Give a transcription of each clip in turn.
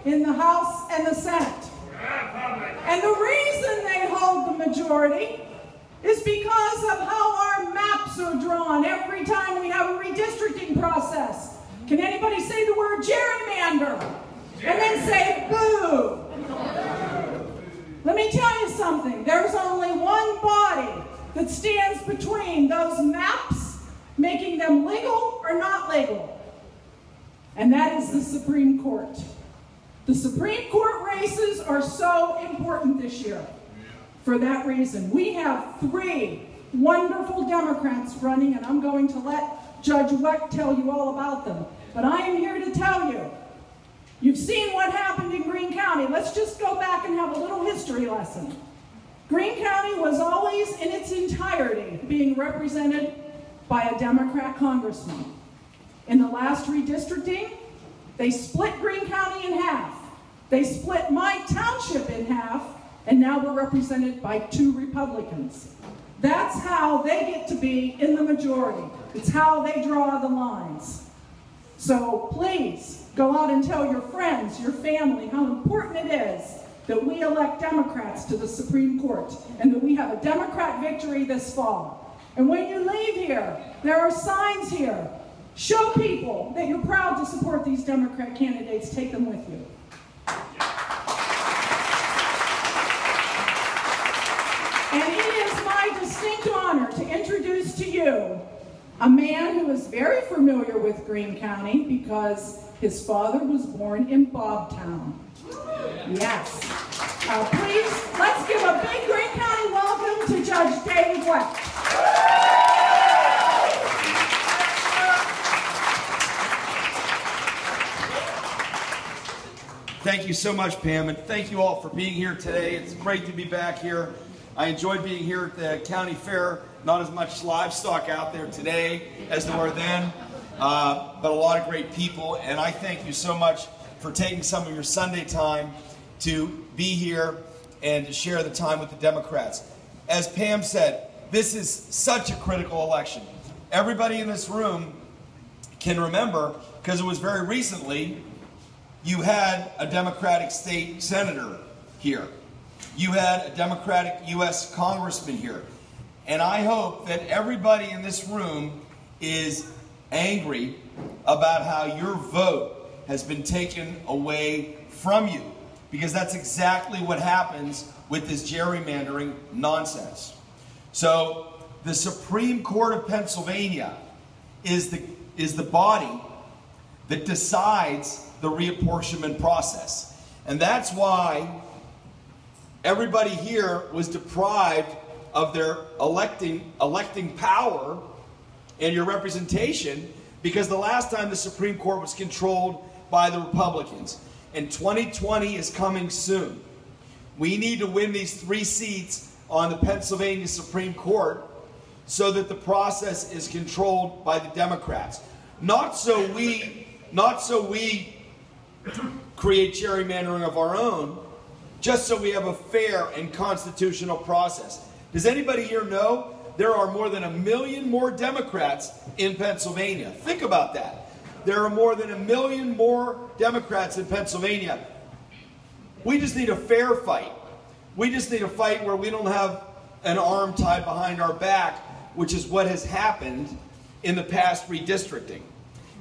in the House and the Senate. And the reason they hold the majority is because of how our maps are drawn every time we have a redistricting process. Can anybody say the word gerrymander? And then say boo. Let me tell you something. There's only one body that stands between those maps, making them legal or not legal. And that is the Supreme Court. The Supreme Court races are so important this year. For that reason, we have 3 wonderful Democrats running, and I'm going to let Judge Wecht tell you all about them. But I am here to tell you, you've seen what happened in Greene County. Let's just go back and have a little history lesson. Greene County was always in its entirety being represented by a Democrat congressman. In the last redistricting, they split Greene County in half. They split my township in half, and now we're represented by 2 Republicans. That's how they get to be in the majority. It's how they draw the lines. So please, go out and tell your friends, your family, how important it is that we elect Democrats to the Supreme Court and that we have a Democrat victory this fall. And when you leave here, there are signs here. Show people that you're proud to support these Democrat candidates. Take them with you. And it is my distinct honor to introduce to you a man who is very familiar with Greene County because his father was born in Bobtown. Yes. Please, let's give a big Greene County welcome to Judge David Wecht. Thank you so much, Pam, and thank you all for being here today. It's great to be back here. I enjoyed being here at the county fair. Not as much livestock out there today as there were then, but a lot of great people. And I thank you so much for taking some of your Sunday time to be here and to share the time with the Democrats. As Pam said, this is such a critical election. Everybody in this room can remember, because it was very recently, you had a Democratic state senator here. You had a Democratic U.S. congressman here. And I hope that everybody in this room is angry about how your vote has been taken away from you, because that's exactly what happens with this gerrymandering nonsense. So the Supreme Court of Pennsylvania is the body that decides the reapportionment process. And that's why everybody here was deprived of their electing power and your representation, because the last time the Supreme Court was controlled by the Republicans. And 2020 is coming soon. We need to win these 3 seats on the Pennsylvania Supreme Court so that the process is controlled by the Democrats. Not so we create gerrymandering of our own, just so we have a fair and constitutional process. Does anybody here know there are more than 1 million more Democrats in Pennsylvania? Think about that. There are more than 1 million more Democrats in Pennsylvania. We just need a fair fight. We just need a fight where we don't have an arm tied behind our back, which is what has happened in the past redistricting.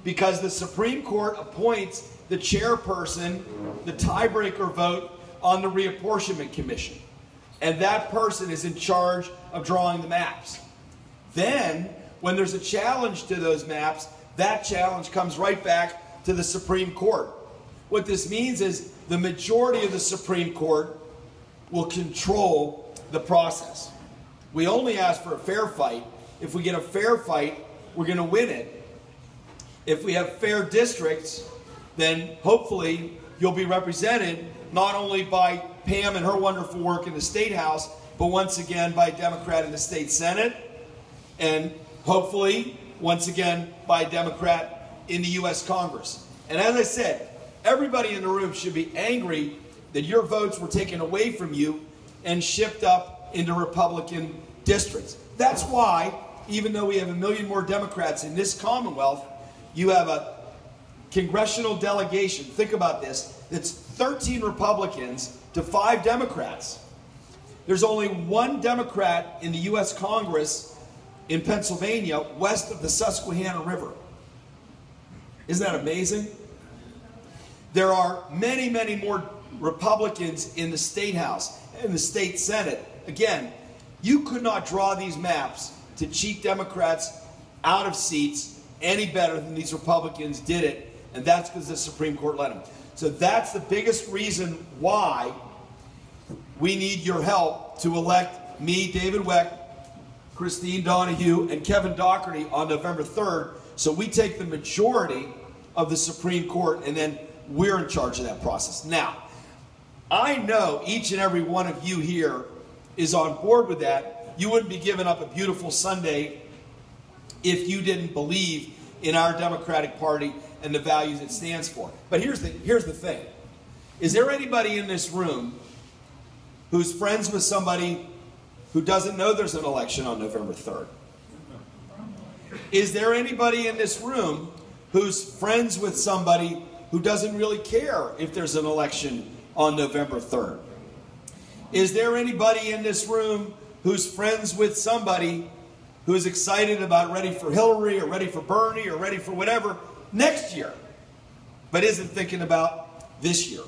Because the Supreme Court appoints the chairperson, the tiebreaker vote on the Reapportionment Commission. And that person is in charge of drawing the maps. Then, when there's a challenge to those maps, that challenge comes right back to the Supreme Court. What this means is the majority of the Supreme Court will control the process. We only ask for a fair fight. If we get a fair fight, we're going to win it. If we have fair districts, then hopefully you'll be represented not only by Pam and her wonderful work in the State House, but once again by a Democrat in the State Senate, and hopefully once again by a Democrat in the U.S. Congress. And as I said, everybody in the room should be angry that your votes were taken away from you and shipped up into Republican districts. That's why, even though we have 1 million more Democrats in this Commonwealth, you have a congressional delegation, think about this, it's 13 Republicans to 5 Democrats. There's only one Democrat in the U.S. Congress in Pennsylvania west of the Susquehanna River. Isn't that amazing? There are many, many more Republicans in the State House and the State Senate. Again, you could not draw these maps to cheat Democrats out of seats any better than these Republicans did it, and that's because the Supreme Court let them. So that's the biggest reason why we need your help to elect me, David Wecht, Christine Donahue, and Kevin Doherty on November 3rd, so we take the majority of the Supreme Court, and then we're in charge of that process. Now, I know each and every one of you here is on board with that. You wouldn't be giving up a beautiful Sunday if you didn't believe in our Democratic Party and the values it stands for. But here's the thing. Is there anybody in this room who's friends with somebody who doesn't know there's an election on November 3rd? Is there anybody in this room who's friends with somebody who doesn't really care if there's an election on November 3rd? Is there anybody in this room who's friends with somebody who's excited about ready for Hillary or ready for Bernie or ready for whatever next year, but isn't thinking about this year?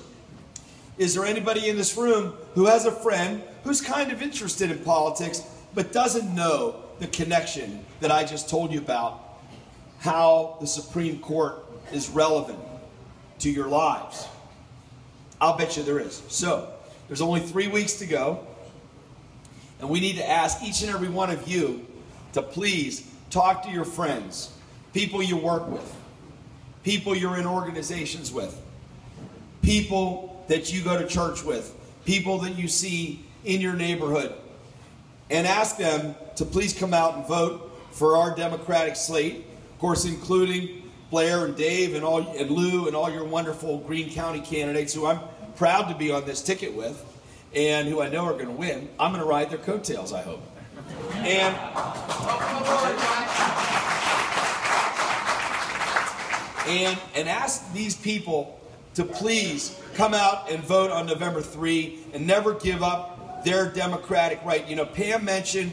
Is there anybody in this room who has a friend who's kind of interested in politics but doesn't know the connection that I just told you about, how the Supreme Court is relevant to your lives? I'll bet you there is. So, there's only 3 weeks to go, and we need to ask each and every one of you to please talk to your friends, people you work with, people you're in organizations with, people that you go to church with, people that you see in your neighborhood, and ask them to please come out and vote for our Democratic slate, of course including Blair and Dave and Lou and all your wonderful Greene County candidates who I'm proud to be on this ticket with and who I know are going to win. I'm going to ride their coattails, I hope. And ask these people to please come out and vote on November 3 and never give up their democratic right. You know, Pam mentioned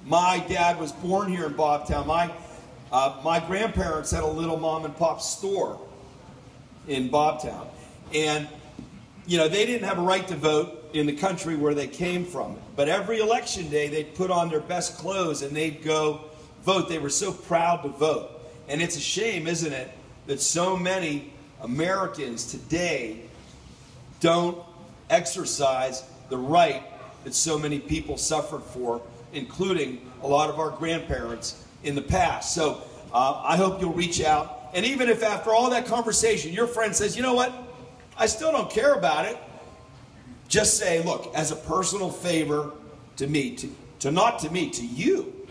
my dad was born here in Bobtown. My grandparents had a little mom and pop store in Bobtown. And, you know, they didn't have a right to vote in the country where they came from. But every election day, they'd put on their best clothes and they'd go vote. They were so proud to vote. And it's a shame, isn't it, that so many Americans today don't exercise the right that so many people suffered for, including a lot of our grandparents in the past. So I hope you'll reach out. And even if after all that conversation, your friend says, you know what, I still don't care about it, just say, look, as a personal favor to me, to you,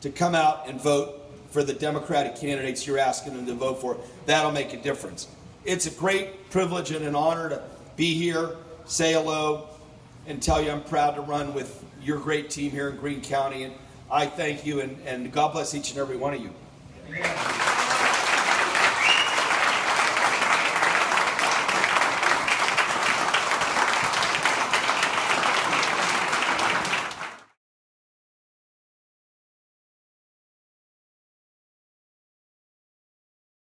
to come out and vote for the Democratic candidates you're asking them to vote for. That'll make a difference. It's a great privilege and an honor to be here, say hello, and tell you I'm proud to run with your great team here in Greene County. And I thank you, and God bless each and every one of you.